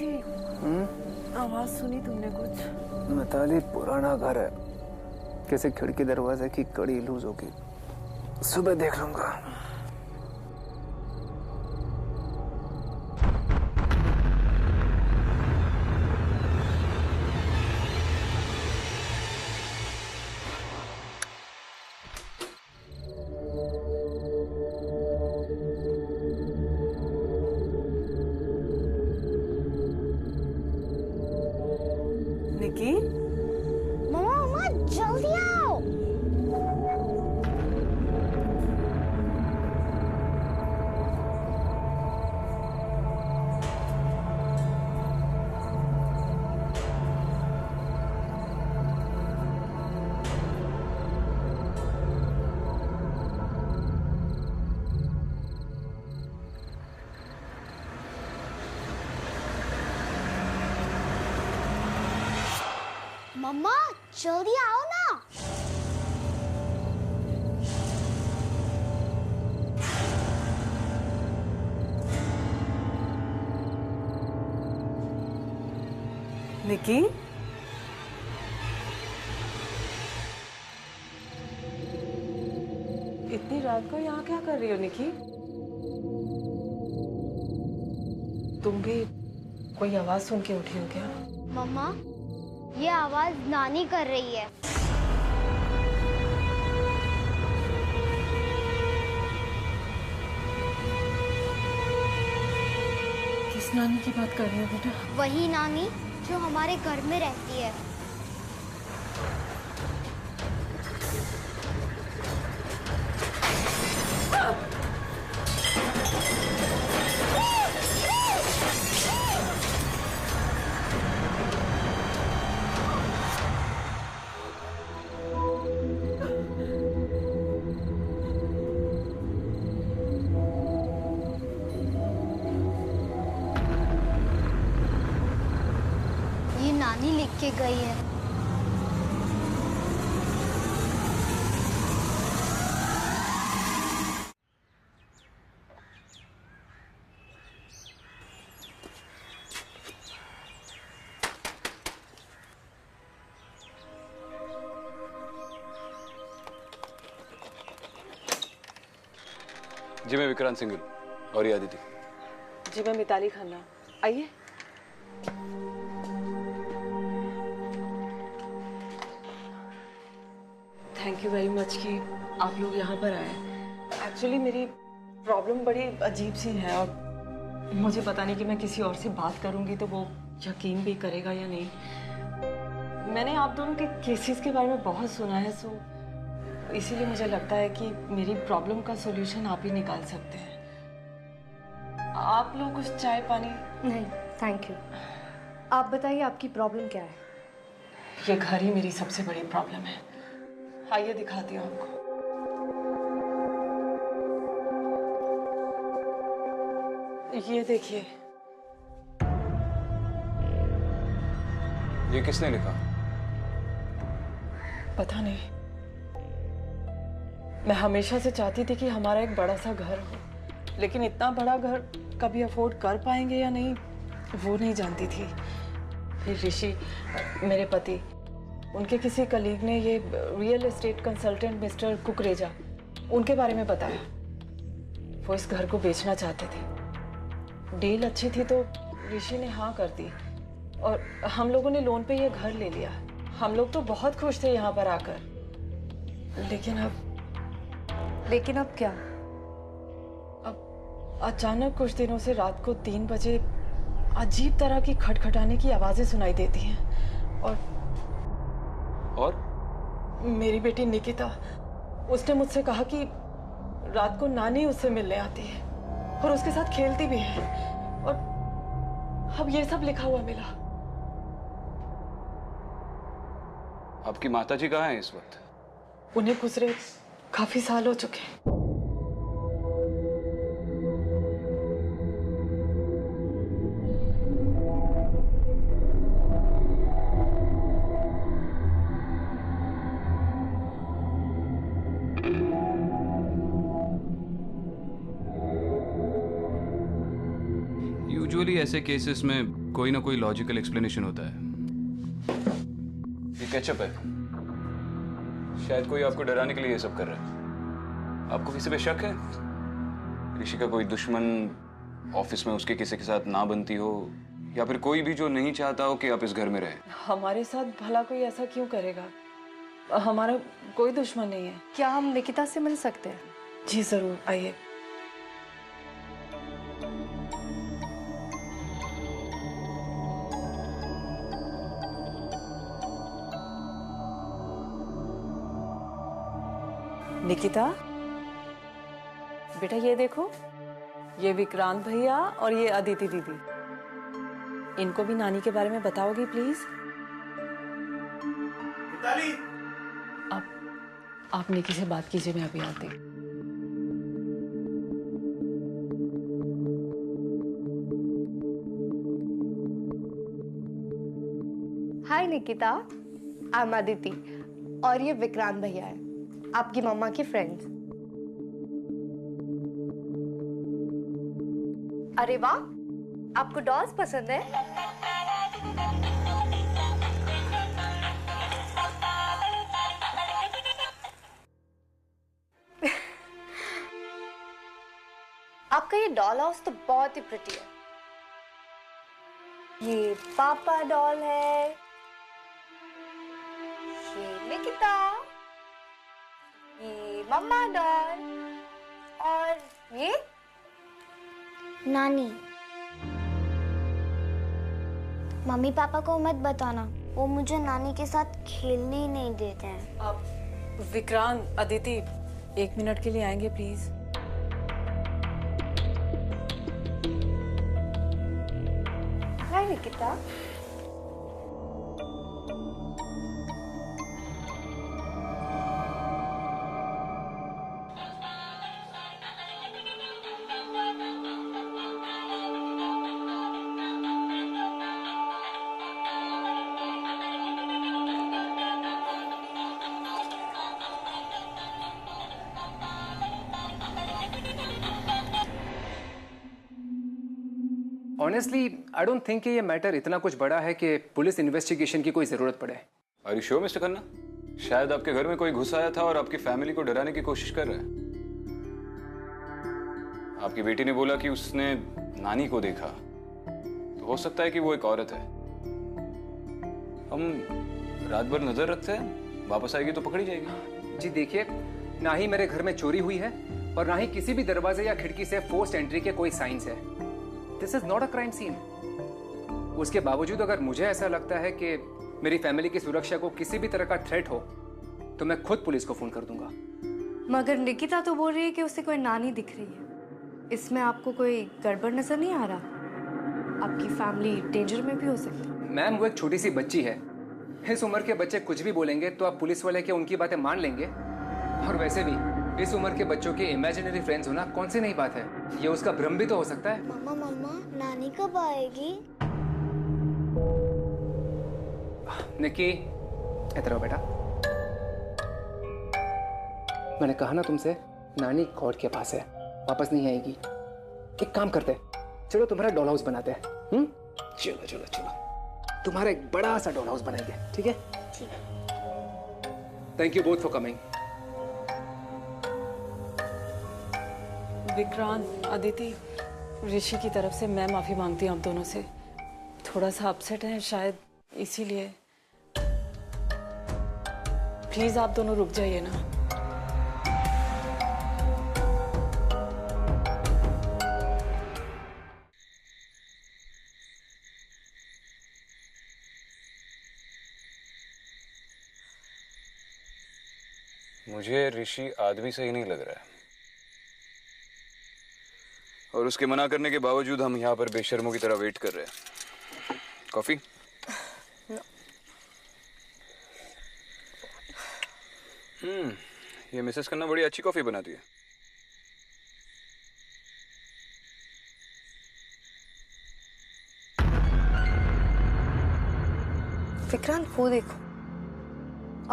ऋषि, आवाज सुनी तुमने कुछ? मिताली, पुराना घर है, किसी खिड़की दरवाजे की कड़ी लूज होगी, सुबह देख लूंगा। निकी, मम्मा जल्दी आओ। मम्मा जल्दी आओ ना। निकी, इतनी रात को यहाँ क्या कर रही हो निकी? तुम भी कोई आवाज सुन के उठी हो क्या? मम्मा, ये आवाज नानी कर रही है। किस नानी की बात कर रही हो बेटा? वही नानी जो हमारे घर में रहती है। ये नानी लिख के गई है। जी मैं विक्रांत सिंघल और ये अदिति। जी मैं मिताली खन्ना। आइए। थैंक यू वेरी मच कि आप लोग यहाँ पर आए। एक्चुअली मेरी प्रॉब्लम बड़ी अजीब सी है और मुझे पता नहीं कि मैं किसी और से बात करूँगी तो वो यकीन भी करेगा या नहीं। मैंने आप दोनों के केसेस के बारे में बहुत सुना है, सो इसीलिए मुझे लगता है कि मेरी प्रॉब्लम का सॉल्यूशन आप ही निकाल सकते हैं। आप लोग कुछ चाय पानी? नहीं थैंक यू। आप बताइए आपकी प्रॉब्लम क्या है? ये घर ही मेरी सबसे बड़ी प्रॉब्लम है। आइए दिखाती हूँ आपको। ये देखिए। ये किसने लिखा? पता नहीं। मैं हमेशा से चाहती थी कि हमारा एक बड़ा सा घर हो, लेकिन इतना बड़ा घर कभी अफोर्ड कर पाएंगे या नहीं वो नहीं जानती थी। फिर ऋषि, मेरे पति, उनके किसी कलीग ने ये real estate consultant mister Kukreja, उनके बारे में बताया। वो इस घर को बेचना चाहते थे। डील अच्छी थी तो ऋषि ने हाँ कर दी और हम लोगों ने लोन पे ये घर ले लिया। हम लोग तो बहुत खुश थे यहाँ पर आकर, लेकिन अब क्या? अब अचानक कुछ दिनों से रात को 3 बजे अजीब तरह की खटखटाने की आवाजें सुनाई देती हैं और मेरी बेटी निकिता, उसने मुझसे कहा कि रात को नानी उससे मिलने आती है और उसके साथ खेलती भी है और अब ये सब लिखा हुआ मिला। आपकी माताजी कहाँ हैं इस वक्त? उन्हें गुजरे काफी साल हो चुके हैं। यूजुअली ऐसे केसेस में कोई ना कोई लॉजिकल एक्सप्लेनेशन होता है। ये केचप है, शायद कोई आपको डराने के लिए ये सब कर रहा है। आपको किसी पे शक है? ऋषि का कोई दुश्मन ऑफिस में उसके किसी के साथ ना बनती हो, या फिर कोई भी जो नहीं चाहता हो कि आप इस घर में रहें? हमारे साथ भला कोई ऐसा क्यों करेगा? हमारा कोई दुश्मन नहीं है। क्या हम निकिता से मिल सकते हैं? जी जरूर, आइए। निकिता, बेटा ये देखो, ये विक्रांत भैया और ये अदिति दीदी। इनको भी नानी के बारे में बताओगी प्लीज? आप निकी से बात कीजिए, मैं अभी आती। हाय निकिता, आई एम अदिति और ये विक्रांत भैया है, आपकी मम्मा की फ्रेंड्स। अरे वाह, आपको डॉल्स पसंद है? आपका ये डॉल हाउस तो बहुत ही प्रिटी है। ये पापा डॉल है, ये निकिता, ये मम्मा डॉल और ये नानी। मम्मी पापा को मत बताना, वो मुझे नानी के साथ खेलने ही नहीं देते हैं। आप विक्रांत, अदिति 1 मिनट के लिए आएंगे please? Hi Nikita. Honestly I don't think कि ये मैटर इतना कुछ बड़ा है कि पुलिस इन्वेस्टिगेशन की कोई जरूरत पड़े। Are you sure mister Khanna? शायद आपके घर में कोई घुस आया था और आपकी फैमिली को डराने की कोशिश कर रहा है। आपकी बेटी ने बोला कि उसने नानी को देखा, तो हो सकता है कि वो एक औरत है। हम रात भर नजर रखते हैं, वापस आएगी तो पकड़ी जाएगी। जी देखिए, ना ही मेरे घर में चोरी हुई है और ना ही किसी भी दरवाजे या खिड़की से फोर्स्ड एंट्री के कोई साइंस है। This is not a crime scene. उसके बावजूद अगर मुझे ऐसा लगता है कि मेरी फैमिली की सुरक्षा को किसी भी तरह का थ्रेट हो, तो मैं खुद पुलिस को फोन कर दूंगा। मगर निकिता तो बोल रही है कि उसे कोई नानी दिख रही है। इसमें आपको कोई गड़बड़ नजर नहीं आ रहा? आपकी फैमिली डेंजर में भी हो सकती है। मैम, वो एक छोटी सी बच्ची है। इस उम्र के बच्चे कुछ भी बोलेंगे तो आप पुलिस वाले क्या उनकी बातें मान लेंगे? और वैसे भी इस उम्र के बच्चों के इमेजिनरी फ्रेंड्स होना कौन सी नई बात है? ये उसका भ्रम भी तो हो सकता है। मम्मा मम्मा, नानी कब आएगी? निकी, इधर आओ बेटा। मैंने कहा ना तुमसे, नानी कोर्ट के पास है, वापस नहीं आएगी। एक काम करते हैं, चलो तुम्हारा डॉल हाउस बनाते हैं। चलो चलो चलो, तुम्हारा एक बड़ा सा डॉल हाउस बनाएंगे, ठीक है? ठीक है। Thank you both for coming. Vikrant, Aditi, Rishi की तरफ से मैं माफी मांगती हूँ आप दोनों से। थोड़ा सा अपसेट है शायद, इसीलिए प्लीज आप दोनों रुक जाइए ना। मुझे ऋषि आदमी सही नहीं लग रहा है, और उसके मना करने के बावजूद हम यहाँ पर बेशर्मों की तरह वेट कर रहे हैं। कॉफी? ये मिसेस खन्ना बड़ी अच्छी कॉफी बनाती है। विक्रांत, वो देखो,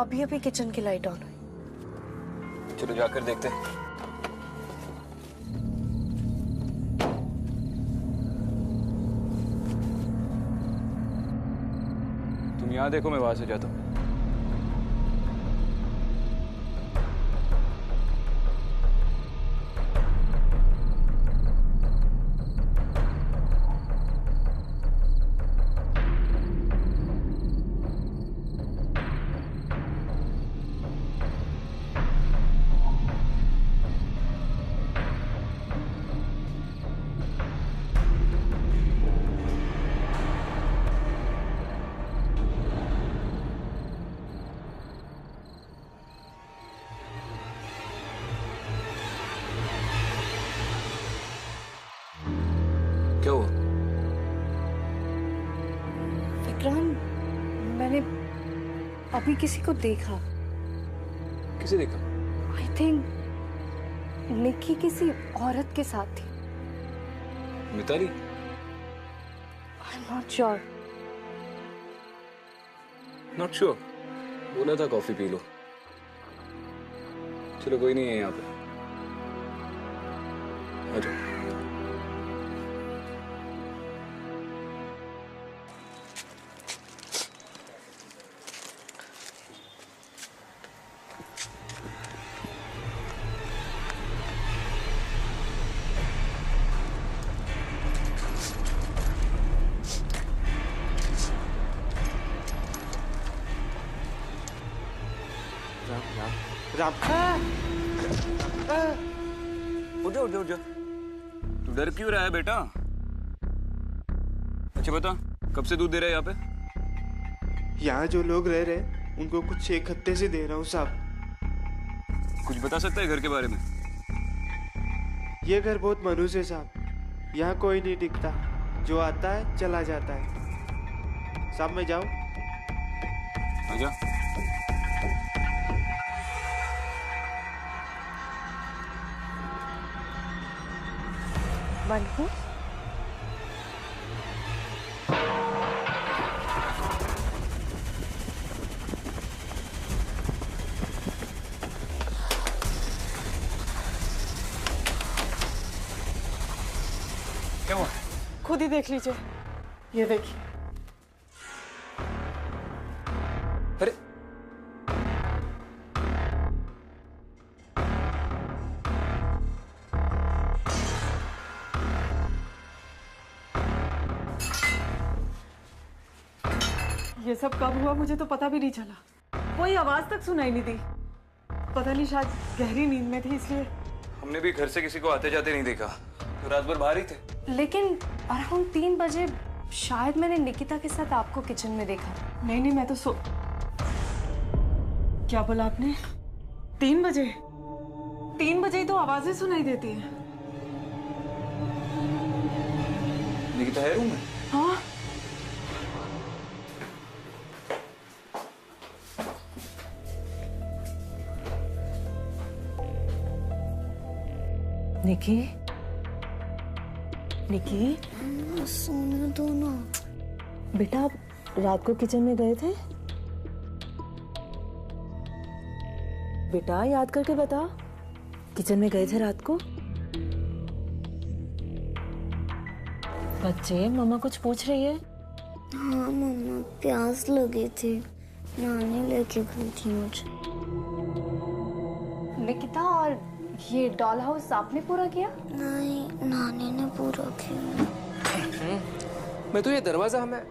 अभी अभी किचन की लाइट ऑन हुई। चलो जाकर देखते हैं। यहाँ देखो, मैं वहां से जाता हूँ। क्या हुआ? विक्रांत, मैंने अभी किसी को देखा। किसे देखा? आई थिंक निक्की किसी औरत के साथ थी। Mitali? I am not sure. Not sure? बोला था कॉफी पी लो। चलो कोई नहीं है यहाँ पे, आ जाओ। राम, उठ जा, उठ जा, उठ जा। तू डर क्यों रहा है बेटा? अच्छा बता, कब से दूध दे रहा है यहाँ पे? यहाँ जो लोग रह रहे उनको कुछ 1 हफ्ते से दे रहा हूँ साहब। कुछ बता सकता है घर के बारे में? ये घर बहुत मनुष्य है साहब, यहाँ कोई नहीं टिकता, जो आता है चला जाता है। साहब मैं जाऊँ? आजा। मनहू, क्या हुआ? खुद ही देख लीजिए, ये देखिए। अरे ये सब कब हुआ मुझे तो पता भी नहीं चला, कोई आवाज तक सुनाई नहीं दी। पता नहीं, शायद गहरी नींद में थी इसलिए। हमने भी घर से किसी को आते जाते नहीं देखा, तो रात भर बाहर ही थे। लेकिन अराउंड 3 बजे शायद मैंने निकिता के साथ आपको किचन में देखा। नहीं नहीं, मैं तो क्या बोला आपने? 3 बजे? 3 बजे ही तो आवाजें सुनाई देती हैं। निकिता है रूम में? हाँ। निकी, निकी, सोने दो ना। बेटा आप रात को किचन में गए थे? बेटा याद करके बता, किचन में गए थे रात को? बच्चे, मम्मा कुछ पूछ रही है। हाँ मम्मा, प्यास लगी थी, नानी लेके गई थी मुझे। निकिता, और ये डॉल हाउस आपने पूरा किया? नहीं, नानी ने पूरा किया। मैं तो ये दरवाजा हमें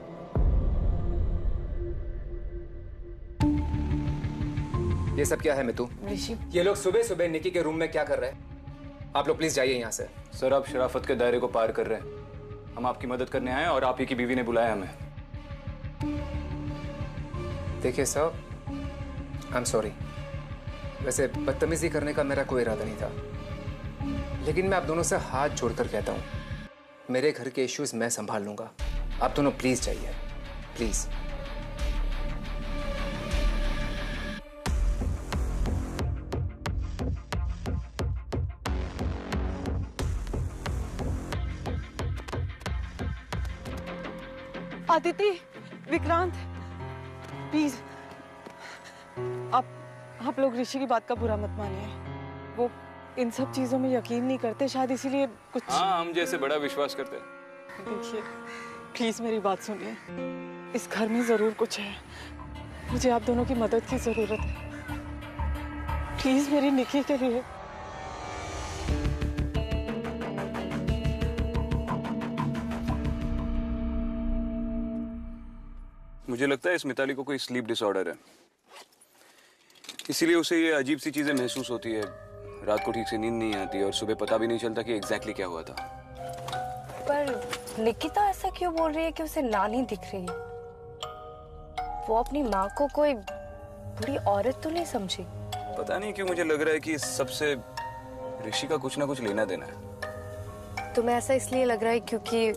ये सब क्या है मितू? ऋषि, ये लोग सुबह सुबह निकी के रूम में क्या कर रहे हैं? आप लोग प्लीज जाइए यहाँ से। सर, आप शराफत के दायरे को पार कर रहे हैं। हम आपकी मदद करने आए और आप ही की बीवी ने बुलाया हमें। देखिए सर, आई एम सॉरी। वैसे बदतमीजी करने का मेरा कोई इरादा नहीं था, लेकिन मैं आप दोनों से हाथ जोड़कर कहता हूँ, मेरे घर के इश्यूज मैं संभाल लूंगा। आप दोनों प्लीज जाइए, प्लीज। आदिति, विक्रांत, प्लीज आप लोग ऋषि की बात का बुरा मत मानिए। वो इन सब चीजों में यकीन नहीं करते, शायद इसीलिए कुछ। हाँ, हम जैसे बड़ा विश्वास करते हैं। देखिए, प्लीज मेरी बात सुनिए। इस घर में जरूर कुछ है। मुझे आप दोनों की मदद की जरूरत है, प्लीज मेरी निकी के लिए। मुझे लगता है इस मिताली को कोई स्लीप डिसऑर्डर है, इसीलिए उसे ये अजीब सी चीजें महसूस होती है। रात को ठीक से नींद नहीं आती और सुबह पता भी नहीं चलता कि एग्जैक्टली क्या हुआ था। पर निकिता ऐसा क्यों बोल रही है कि उसे नानी दिख रही है? वो अपनी माँ को कोई बुरी औरत तो नहीं समझी? पता नहीं क्यों मुझे लग रहा है कि इस सबसे ऋषि का कुछ ना कुछ लेना देना है। तुम्हें ऐसा इसलिए लग रहा है क्योंकि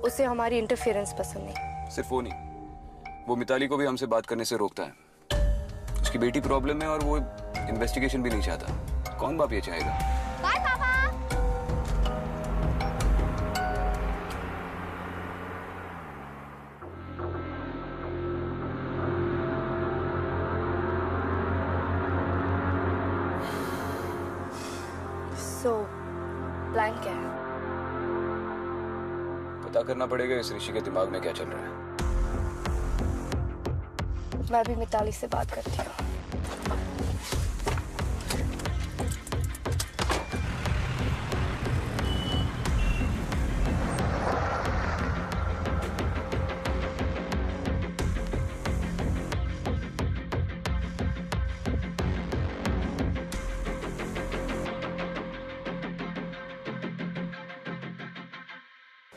उसे हमारी इंटरफेरेंस पसंद नहीं? सिर्फ वो नहीं, वो मिताली को भी हमसे बात करने से रोकता है। उसकी बेटी प्रॉब्लम है और वो इन्वेस्टिगेशन भी नहीं चाहता। कौन बाप ये चाहेगा? बाय पापा। सो प्लान क्या है? पता करना पड़ेगा इस ऋषि के दिमाग में क्या चल रहा है। मैं भी मिताली से बात करती हूँ।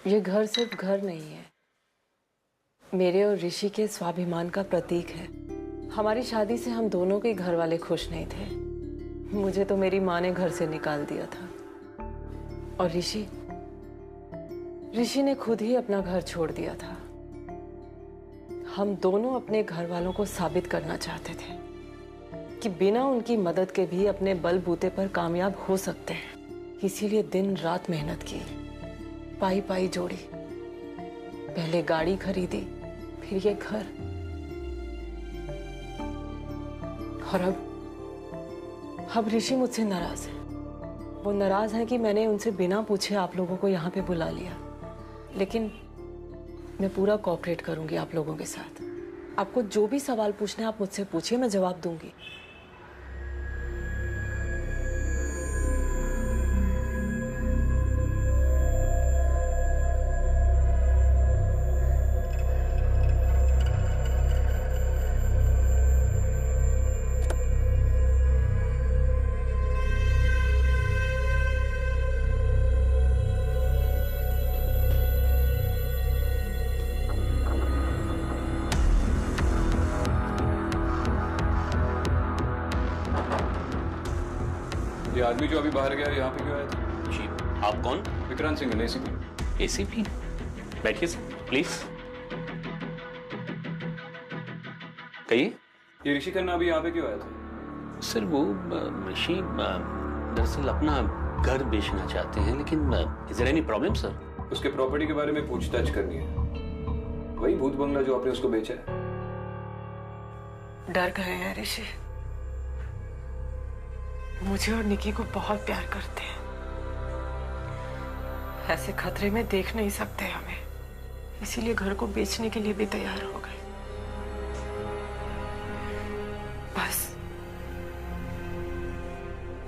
ये घर सिर्फ घर नहीं है, मेरे और ऋषि के स्वाभिमान का प्रतीक है। हमारी शादी से हम दोनों के घर वाले खुश नहीं थे। मुझे तो मेरी माँ ने घर से निकाल दिया था और ऋषि ने खुद ही अपना घर छोड़ दिया था। हम दोनों अपने घर वालों को साबित करना चाहते थे कि बिना उनकी मदद के भी अपने बलबूते पर कामयाब हो सकते हैं। इसीलिए दिन रात मेहनत की, पाई पाई जोड़ी, पहले गाड़ी खरीदी, फिर ये घर, और अब ऋषि मुझसे नाराज है। वो नाराज है कि मैंने उनसे बिना पूछे आप लोगों को यहाँ पे बुला लिया। लेकिन मैं पूरा कोऑपरेट करूंगी आप लोगों के साथ। आपको जो भी सवाल पूछने आप मुझसे पूछिए, मैं जवाब दूंगी। ये आदमी जो अभी बाहर गया यहाँ पे क्यों आया था? जी, आप कौन? विक्रांत सिंह, एसीपी। एसीपी? बैठिए सर, प्लीज। कहिए। ये ऋषि खन्ना अभी यहाँ पे क्यों आया था? सर वो ऋषि दरअसल अपना घर बेचना चाहते हैं, लेकिन is there any problem sir? उसके प्रॉपर्टी के बारे में पूछताछ करनी है। वही भूत बंगला जो आपने उसको बेचा है। डर गए हैं ऋषि, मुझे और निकी को बहुत प्यार करते हैं। ऐसे खतरे में देख नहीं सकते हमें, इसीलिए घर को बेचने के लिए भी तैयार हो गए। बस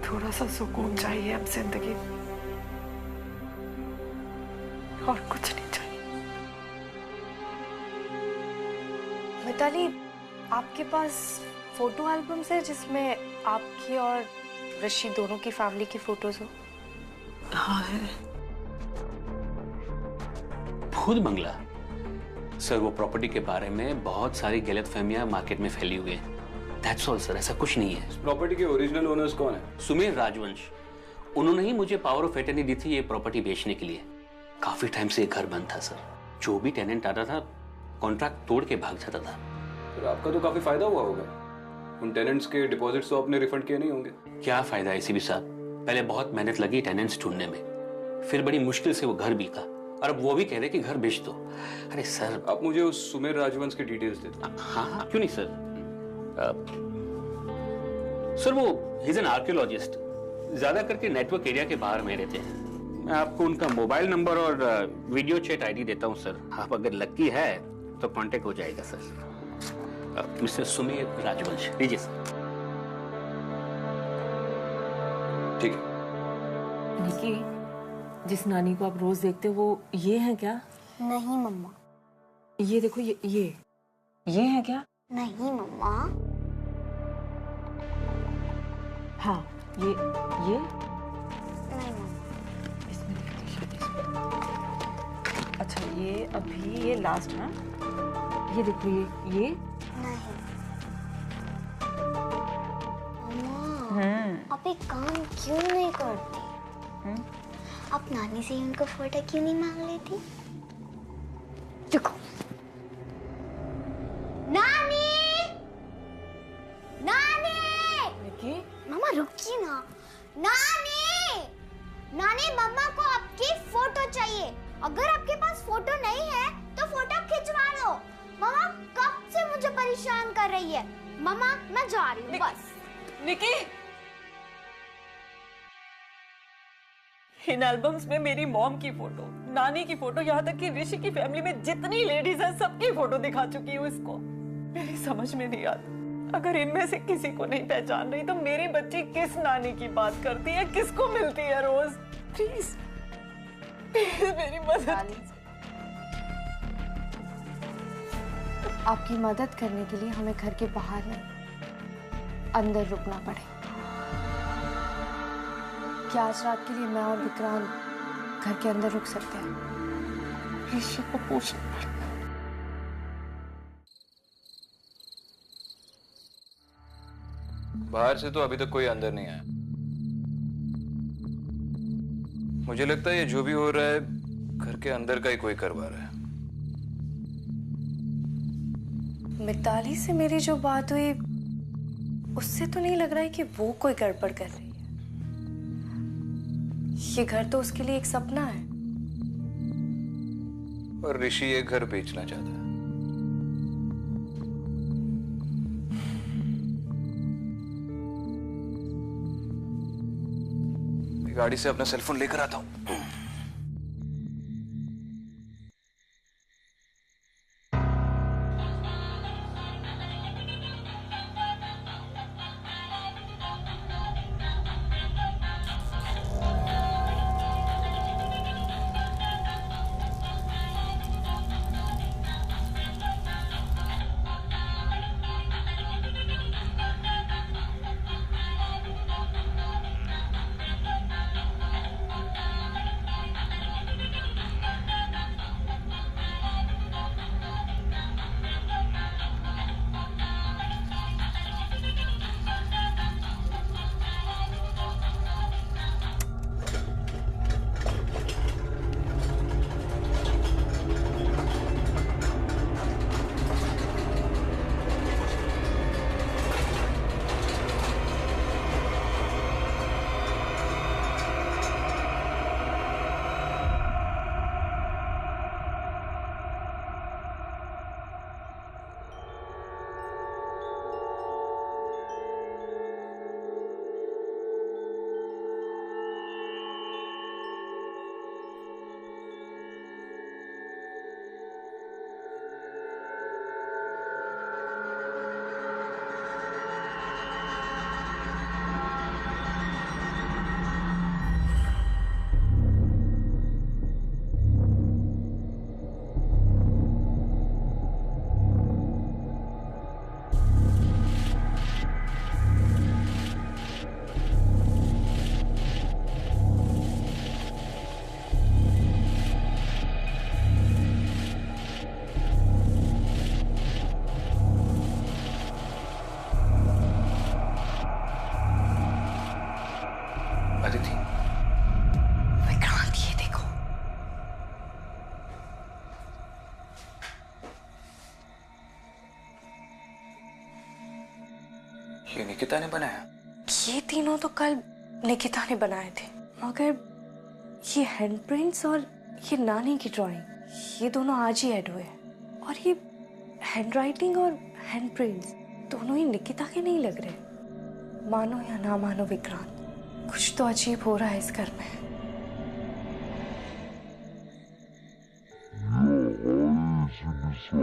थोड़ा सा सुकून चाहिए अब जिंदगी में, और कुछ नहीं चाहिए। मिताली, आपके पास फोटो एल्बम्स है जिसमें आपकी और ऋषि दोनों की फैमिली की फोटोज हो? हाँ है। भूत बंगला? सर वो प्रॉपर्टी के बारे में बहुत सारी गलतफहमियां मार्केट में फैली हुई है। दैट्स ऑल सर, ऐसा कुछ नहीं है। प्रॉपर्टी के ओरिजिनल ओनर्स कौन है? सुमेर राजवंश। उन्होंने ही मुझे पावर ऑफ अटर्नी दी थी ये प्रॉपर्टी बेचने के लिए। काफी टाइम से ये घर बंद था सर। जो भी टेनेंट आता था कॉन्ट्रैक्ट तोड़ के भाग जाता था। फिर आपका तो काफी फायदा हुआ होगा। उन टेनेंट्स के डिपॉजिट्स तो आपने रिफंड किए नहीं होंगे। क्या फायदा है एसीपी साहब? पहले बहुत मेहनत लगी टेनेंट्स ढूंढने में, फिर बड़ी मुश्किल से वो घर बिका, और अब वो भी कह रहे कि घर बेच दो। अरे सर, आप मुझे उस सुमेर राजवंश के डिटेल्स दे दो। हाँ हाँ, क्यों नहीं सर। सर वो ही इज एन आर्कियोलॉजिस्ट, ज्यादा करके नेटवर्क एरिया के बाहर में रहते हैं। मैं आपको उनका मोबाइल नंबर और वीडियो चैट आईडी देता हूँ सर। आप अगर लकी है तो कांटेक्ट हो जाएगा सर। मिस्टर सुमीर राजवंश, लीजिए सर। ठीक है। निकी, जिस नानी को आप रोज देखते हो वो ये है क्या? नहीं मम्मा। ये देखो, ये है क्या? नहीं मम्मा। हाँ, ये नहीं मम्मा। इसमें लिखती शायद इसमें। अच्छा, ये अभी ये लास्ट है। ये देखो, ये नहीं मम्मा, आप एक काम क्यों नहीं करती? आप नानी से ही उनका फोटो क्यों नहीं मांग लेती? देखो, नानी, नानी, निकी, मम्मा रुकिए ना। नानी, नानी, मम्मा को आपकी फोटो चाहिए। अगर आपके पास फोटो नहीं है तो फोटो खिंचवा लो। मम्मा कब से मुझे परेशान कर रही है। मम्मा मैं जा रही हूँ बस। निकी, इन एल्बम्स में मेरी मॉम की फोटो, नानी की फोटो, यहाँ तक कि ऋषि की फैमिली में जितनी लेडीज हैं सबकी फोटो दिखा चुकी हूँ इसको। मेरी समझ में नहीं आता, अगर इनमें से किसी को नहीं पहचान रही तो मेरी बच्ची किस नानी की बात करती है, किसको मिलती है रोज? प्लीज प्लीज मेरी मदद। आपकी मदद करने के लिए हमें घर के बाहर नहीं, अंदर रुकना पड़े। क्या आज रात के लिए मैं और विक्रांत घर के अंदर रुक सकते हैं? ऋषि को पूछना पड़ेगा। बाहर से तो अभी तक कोई अंदर नहीं आया। मुझे लगता है ये जो भी हो रहा है घर के अंदर का ही कोई करवा रहा है। मिताली से मेरी जो बात हुई उससे तो नहीं लग रहा है कि वो कोई गड़बड़ कर रही है। ये घर तो उसके लिए एक सपना है। और ऋषि ये घर बेचना चाहता है। मैं गाड़ी से अपना सेलफोन लेकर आता हूं। विक्रांत, ये देखो। ये निकिता ने बनाया? ये तीनों तो कल निकिता ने बनाए थे, मगर ये हैंडप्रिंट्स और ये नानी की ड्राइंग, ये दोनों आज ही ऐड हुए। और ये हैंडराइटिंग और हैंडप्रिंट्स दोनों ही निकिता के नहीं लग रहे। मानो या ना मानो विक्रांत, कुछ तो अजीब हो रहा है इस घर में। अरे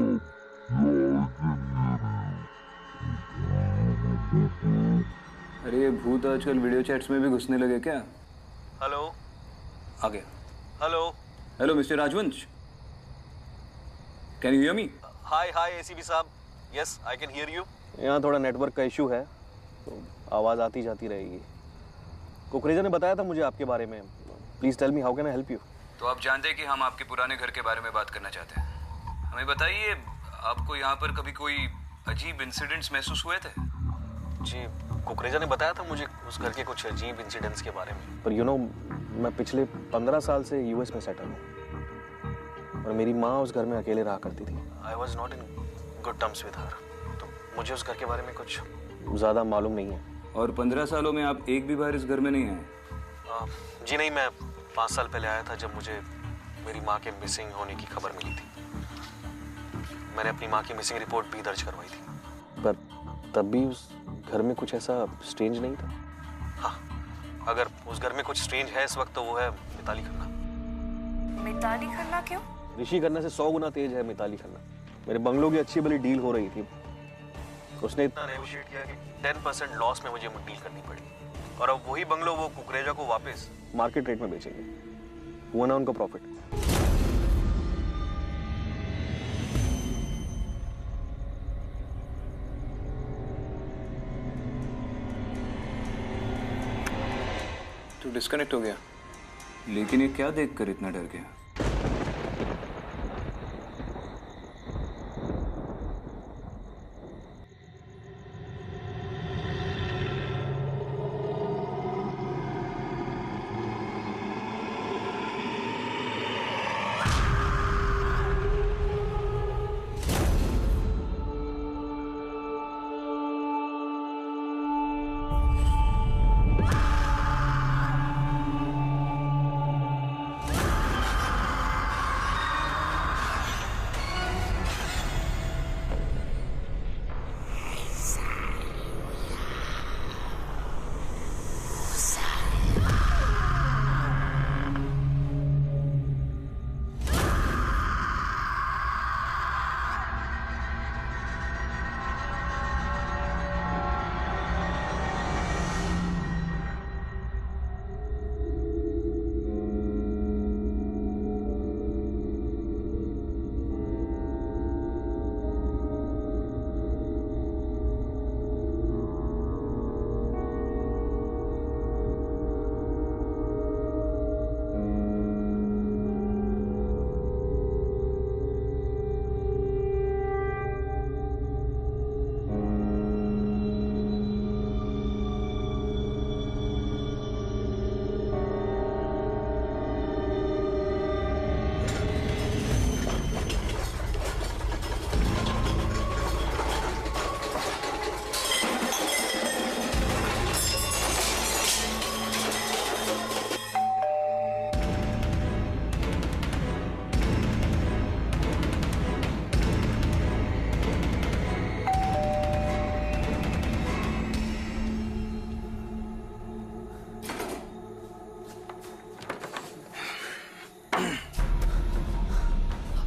ये भूत आजकल वीडियो चैट्स में भी घुसने लगे क्या? हेलो। आ गया। Hello. Hello mister Rajvansh, can you hear me? Hi hi ACP साहब, yes I can hear you. यहाँ थोड़ा नेटवर्क का इशू है तो आवाज़ आती जाती रहेगी। कुकरेजा ने बताया था मुझे आपके बारे में। Please tell me how can I help you? तो आप जानते हैं कि हम आपके पुराने घर के बारे में बात करना चाहते हैं। हमें बताइए, आपको यहाँ पर कभी कोई अजीब इंसिडेंट्स महसूस हुए थे? जी, कुकरेजा ने बताया था मुझे उस घर के कुछ अजीब इंसिडेंट्स के बारे में। पर मैं पिछले 15 साल से यूएस में सेटल हूँ और मेरी माँ उस घर में अकेले रहा करती थी। I was not in good terms with her, तो मुझे उस घर के बारे में कुछ ज़्यादा मालूम नहीं है। और 15 सालों में आप एक भी बार इस घर में नहीं आए? जी नहीं, मैं 5 साल पहले आया था जब मुझे मेरी माँ के मिसिंग होने की खबर मिली थी। मैंने अपनी माँ की मिसिंग रिपोर्ट भी दर्ज करवाई थी। पर तब भी उस घर में कुछ ऐसा स्ट्रेंज नहीं था। हाँ, अगर उस घर में कुछ स्ट्रेंज है इस वक्त तो वो है मिताली खन्ना। मिताली खन्ना क्यों? ऋषि खन्ना से 100 गुना तेज है मिताली खन्ना। मेरे बंगलों की अच्छी भली डील हो रही थी, उसने इतना नेगोशिएट किया कि 10% लॉस में मुझे डील करनी पड़ी, और अब वही बंगलो वो कुकरेजा को वापस मार्केट रेट में बेचेंगे। हुआ ना उनका प्रॉफिट। तो डिस्कनेक्ट हो गया, लेकिन ये क्या देखकर इतना डर गया?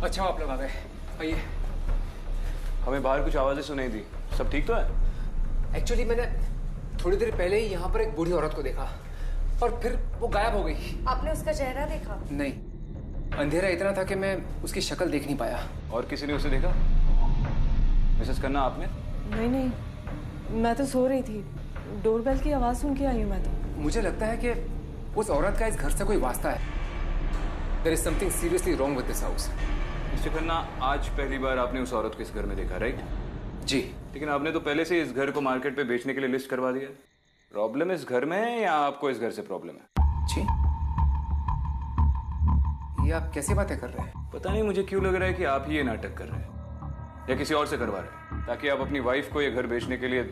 अच्छा आप लोग आ गए, आइए। हमें बाहर कुछ आवाजें सुनाई दी, सब ठीक तो है? एक्चुअली मैंने थोड़ी देर पहले ही यहाँ पर एक बूढ़ी औरत को देखा और फिर वो गायब हो गई। आपने उसका चेहरा देखा? नहीं, अंधेरा इतना था कि मैं उसकी शक्ल देख नहीं पाया। और किसी ने उसे देखा? मिसेस खन्ना आपने? नहीं, मैं तो सो रही थी। डोरबेल की आवाज सुन के आई हूँ मैं तो। मुझे लगता है कि उस औरत का इस घर से कोई वास्ता है। There is something seriously wrong with this house. Mister Khanna, आज पहली बार आपने उस औरत को इस घर में देखा, राइट? जी। लेकिन आपने तो पहले से इस घर को मार्केट पे बेचने के लिए लिस्ट करवा दिया। प्रॉब्लम इस घर में है या आपको इस घर से प्रॉब्लम है? जी, ये आप कैसे बातें कर रहे हैं? पता नहीं मुझे क्यों लग रहा है कि आप ही ये नाटक कर रहे हैं या किसी और से करवा रहे हैं ताकि आप अपनी वाइफ को ये घर बेचने के लिए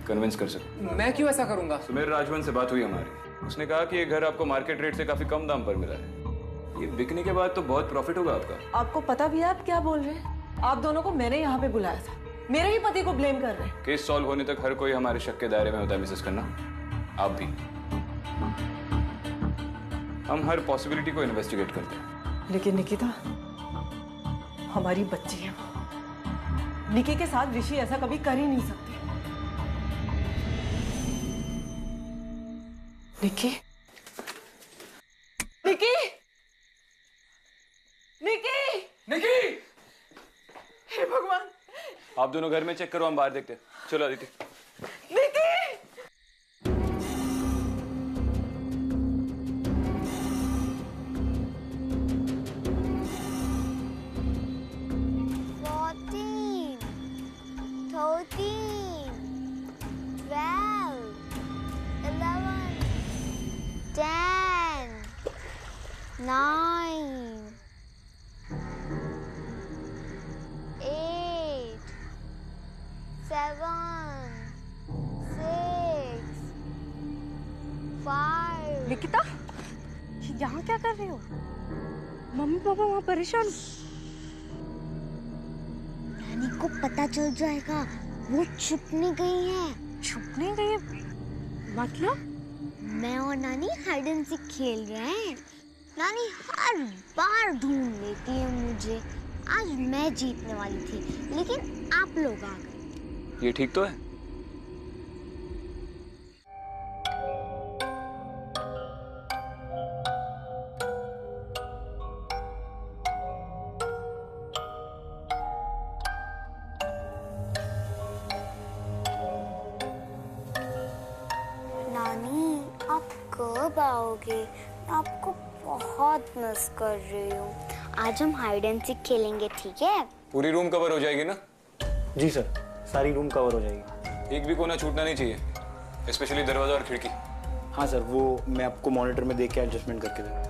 कन्विंस कर सकें। मैं क्यों ऐसा करूंगा? सुमेर राजवन से बात हुई हमारी, उसने कहा कि ये घर आपको मार्केट रेट से काफी कम दाम पर मिला है। ये बिकने के बाद तो बहुत प्रॉफिट होगा आपका। आपको पता भी है आप क्या बोल रहे हैं? आप दोनों को मैंने यहाँ पे बुलाया था, मेरे ही पति को ब्लेम कर रहे हैं। केस सॉल्व होने तक हर कोई हमारे शक के दायरे में होता है मिसेस खन्ना, आप भी। हम हर पॉसिबिलिटी को इन्वेस्टिगेट करते हैं। लेकिन निकिता, हमारी बच्ची है वो, निकी के साथ ऋषि ऐसा कभी कर ही नहीं सकते। निकी, निकी, निकी, निकी! हे भगवान! आप दोनों घर में चेक करो, हम बाहर देखते हैं। चलो अदिति। निकी! 9, 8, 7, 6, 5। निकिता, यहाँ क्या कर रही हो? मम्मी पापा वहाँ परेशान। नानी को पता चल जाएगा, वो छुपने गई है। छुपने गई है? मतलब? मैं और नानी हाइड एंड सीक खेल रहे हैं। नानी हर बार ढूंढ लेती है मुझे। आज मैं जीतने वाली थी, लेकिन आप लोग आ गए। ये ठीक तो है? नानी, आप कब आओगे? मैं आपको बहुत मिस कर रही हूँ। आज हम हाइड एंड सीक खेलेंगे, ठीक है? पूरी रूम कवर हो जाएगी ना? जी सर, सारी रूम कवर हो जाएगी। एक भी कोना छूटना नहीं चाहिए, स्पेशली दरवाजा और खिड़की। हाँ सर, वो मैं आपको मॉनिटर में देख के एडजस्टमेंट करके दूँगा।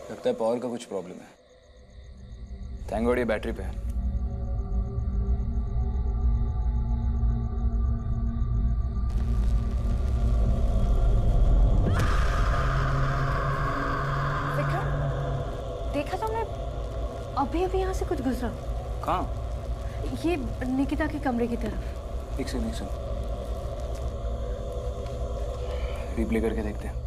लगता है पावर का कुछ प्रॉब्लम है। थैंक गॉड ये बैटरी पे है। विक्रम, देखा तुमने? अभी अभी यहाँ से कुछ गुजरा। कहाँ? ये निकिता के कमरे की तरफ। एक सेकंड रिप्ले करके देखते हैं।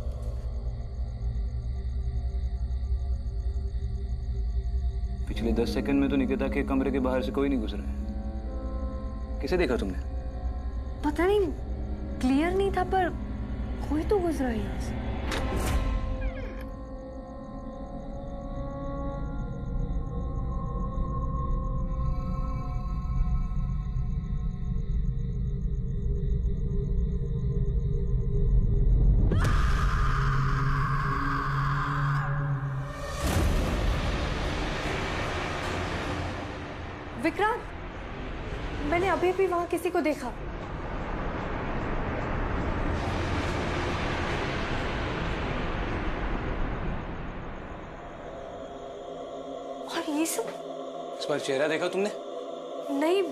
पिछले 10 सेकंड में तो निकिता के कमरे के बाहर से कोई नहीं गुजरा है। किसे देखा तुमने? पता नहीं, क्लियर नहीं था, पर कोई तो गुजरा है यहाँ से। विक्रांत, मैंने अभी भी वहां किसी को देखा। और ये सब? इस बार चेहरा देखा तुमने? नहीं,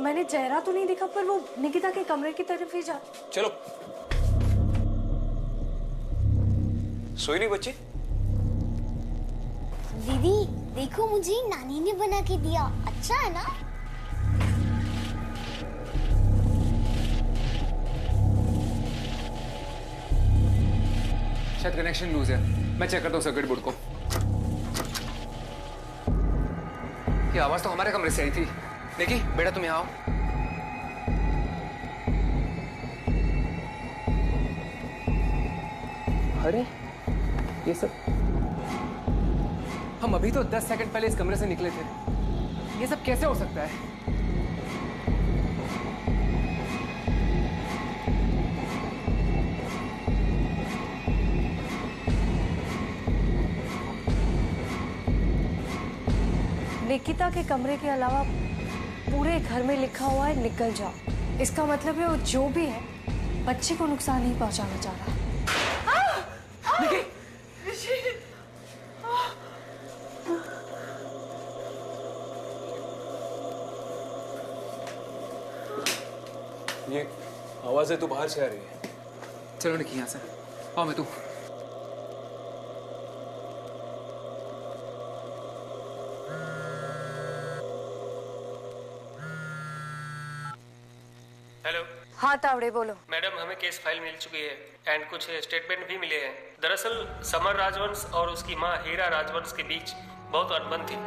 मैंने चेहरा तो नहीं देखा, पर वो निकिता के कमरे की तरफ ही जा। चलो। सोई नहीं बच्ची? दीदी देखो, मुझे नानी ने बना के दिया। अच्छा है ना? शायद कनेक्शन लूज है। मैं चेक करता हूँ सर्किट बोर्ड को। ये आवाज तो हमारे कमरे से आई थी। निकी, बेटा तुम यहाँ आओ। अरे ये सब, हम अभी तो 10 सेकंड पहले इस कमरे से निकले थे। ये सब कैसे हो सकता है? निकिता के कमरे के अलावा पूरे घर में लिखा हुआ है निकल जाओ। इसका मतलब है वो जो भी है बच्चे को नुकसान नहीं पहुंचाना चाह रहा। निकी! ये आवाज़ें तो बाहर से आ रही है। चलो निकी यहाँ से, आओ मैं तू। हेलो। हाँ तावड़े बोलो। मैडम, हमें केस फाइल मिल चुकी है एंड कुछ स्टेटमेंट भी मिले हैं। दरअसल समर राजवंश और उसकी माँ हीरा राजवंश के बीच बहुत अनबन थी।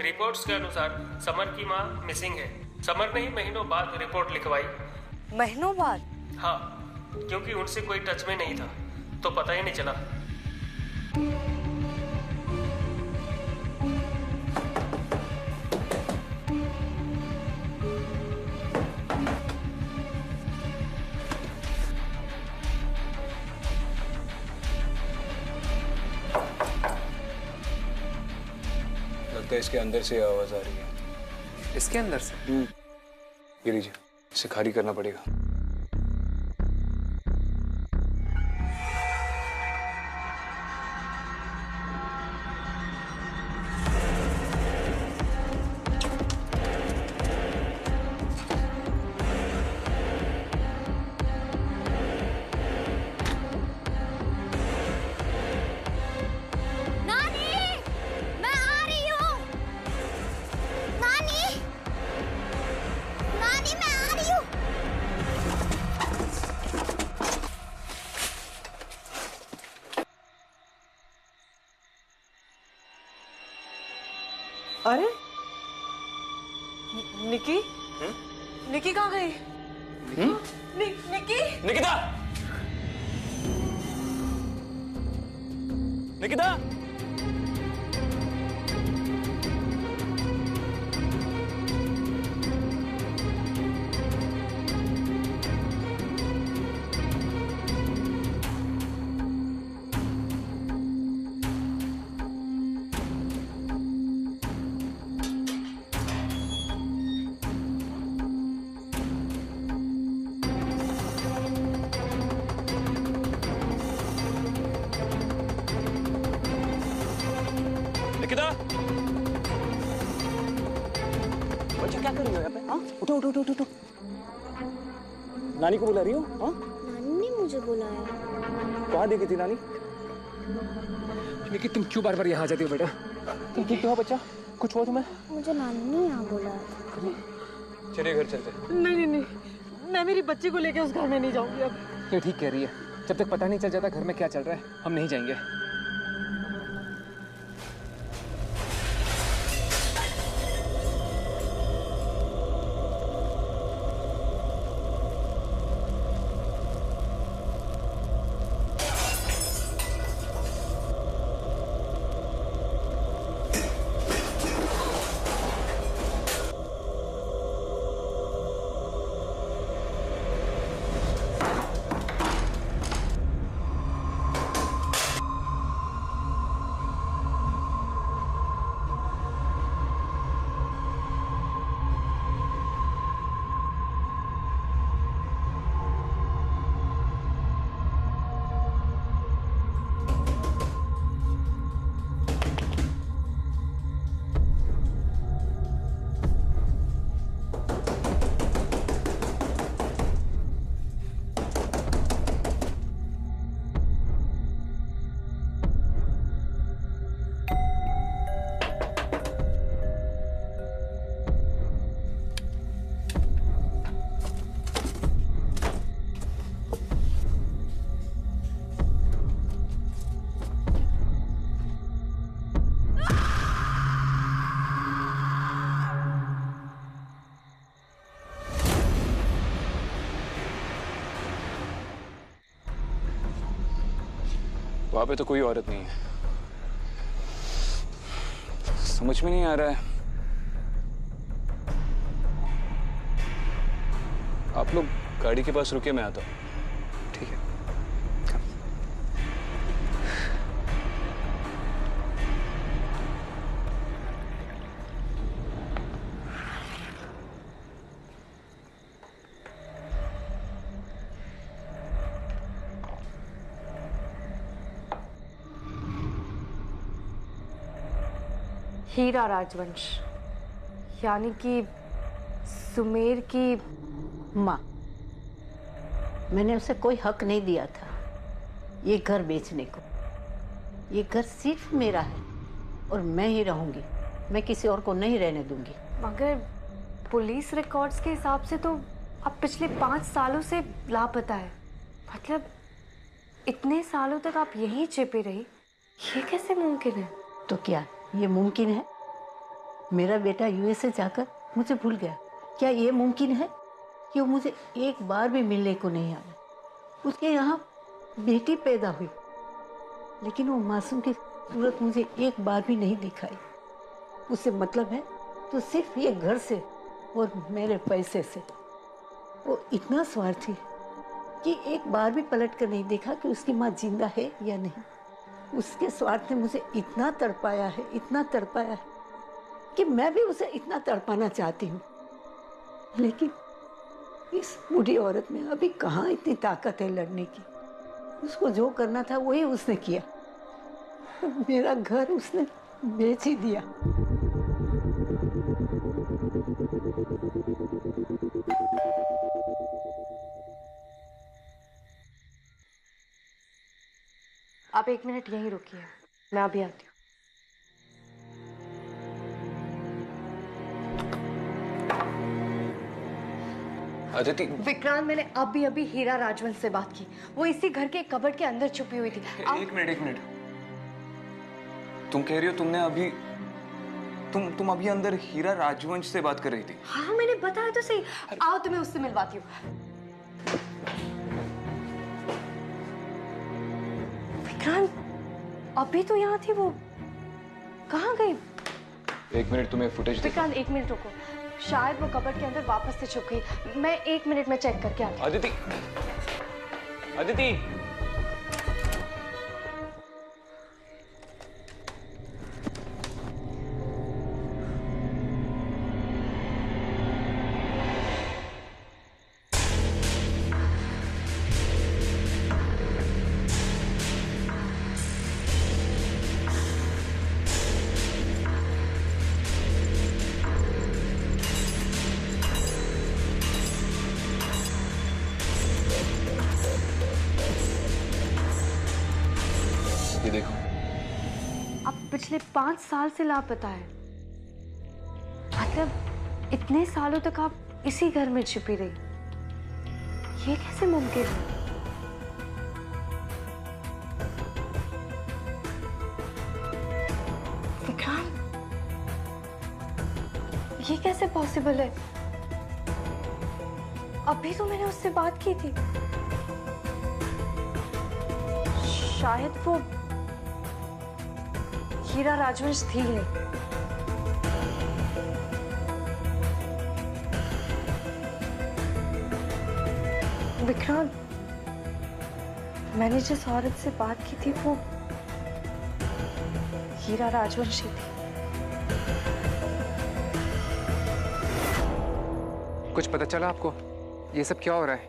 रिपोर्ट्स के अनुसार समर की माँ मिसिंग है। समर ने ही महीनों बाद रिपोर्ट लिखवाई। महीनों बाद? हाँ, क्योंकि उनसे कोई टच में नहीं था तो पता ही नहीं चला। लगता है इसके अंदर से आवाज आ रही है। इसके अंदर से? ये लीजिए, इसे खाली करना पड़ेगा। अरे निकी, निकी कहाँ गई? निकी, निकिता! निकिता! बच्चा क्या कर रही हो यहाँ पे? हाँ, उठो उठो उठो उठो। नानी को बुला रही हो? हाँ? नानी ने मुझे बुलाया। कहाँ देखी थी नानी? निकी तुम क्यों बार बार यहाँ आ जाती हो बेटा? तुम ठीक तो हो बच्चा? कुछ हुआ तुम्हें? मुझे नानी ने यहाँ बुलाया। चलिए घर चलते। नहीं नहीं, मैं मेरी बच्ची को लेके उस घर में नहीं जाऊंगी अब। ये ठीक कह रही है, जब तक पता नहीं चल जाता घर में क्या चल रहा है हम नहीं जाएंगे। वहां पे तो कोई औरत नहीं है। समझ में नहीं आ रहा है। आप लोग गाड़ी के पास रुके, मैं आता हूं। ठीक है। हीरा राजवंश, यानी कि सुमेर की माँ। मैंने उसे कोई हक नहीं दिया था ये घर बेचने को। ये घर सिर्फ मेरा है और मैं ही रहूंगी, मैं किसी और को नहीं रहने दूंगी। मगर पुलिस रिकॉर्ड्स के हिसाब से तो आप पिछले 5 सालों से लापता है। मतलब इतने सालों तक आप यहीं छिपी रही, ये कैसे मुमकिन है? तो क्या ये मुमकिन है? मेरा बेटा यूएसए जाकर मुझे भूल गया। क्या ये मुमकिन है कि वो मुझे एक बार भी मिलने को नहीं आया? उसके यहाँ बेटी पैदा हुई, लेकिन वो मासूम की सूरत मुझे एक बार भी नहीं दिखाई। उससे मतलब है तो सिर्फ ये घर से और मेरे पैसे से। वो इतना स्वार्थी कि एक बार भी पलट कर नहीं देखा कि उसकी माँ जिंदा है या नहीं। उसके स्वार्थ ने मुझे इतना तड़पाया है, इतना तड़पाया है कि मैं भी उसे इतना तड़पाना चाहती हूँ, लेकिन इस बूढ़ी औरत में अभी कहाँ इतनी ताकत है लड़ने की। उसको जो करना था वही उसने किया। मेरा घर उसने बेच ही दिया। आप 1 मिनट यहीं रुकिए, मैं अभी आती हूँ। अदिति, विक्रांत, मैंने अभी हीरा राजवंश से बात की। वो इसी घर के कबर्ड के अंदर छुपी हुई थी। एक मिनट। तुम कह रही हो तुमने अभी तुम अभी अंदर हीरा राजवंश से बात कर रही थी? हाँ, मैंने बताया तो सही। आओ तुम्हें उससे मिलवाती हूँ। विक्रांत, अभी तो यहाँ थी, वो कहाँ गई? 1 मिनट, तुम्हें फुटेज विक्रांत 1 मिनट रुको, शायद वो कबर्ड के अंदर वापस से छुप गई। मैं 1 मिनट में चेक करके आती हूँ। अदिति, ये देखो। अब पिछले 5 साल से लापता है। मतलब इतने सालों तक आप इसी घर में छिपी रही, ये कैसे मुमकिन है? विक्रांत, ये कैसे पॉसिबल है? अभी तो मैंने उससे बात की थी। शायद वो हीरा राजवंश थी ही नहीं। विक्रांत, मैंने जिस औरत से बात की थी वो हीरा राजवंशी थी। कुछ पता चला आपको? ये सब क्या हो रहा है?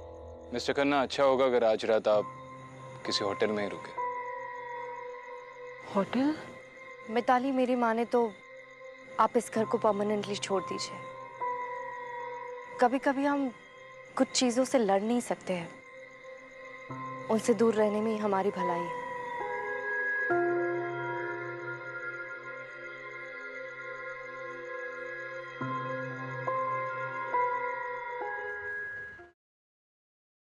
मिस्टर खन्ना, अच्छा होगा अगर आज रात आप किसी होटल में ही रुके। होटल? मिताली, मेरी माने तो आप इस घर को परमानेंटली छोड़ दीजिए। कभी कभी हम कुछ चीजों से लड़ नहीं सकते हैं, उनसे दूर रहने में ही हमारी भलाई है।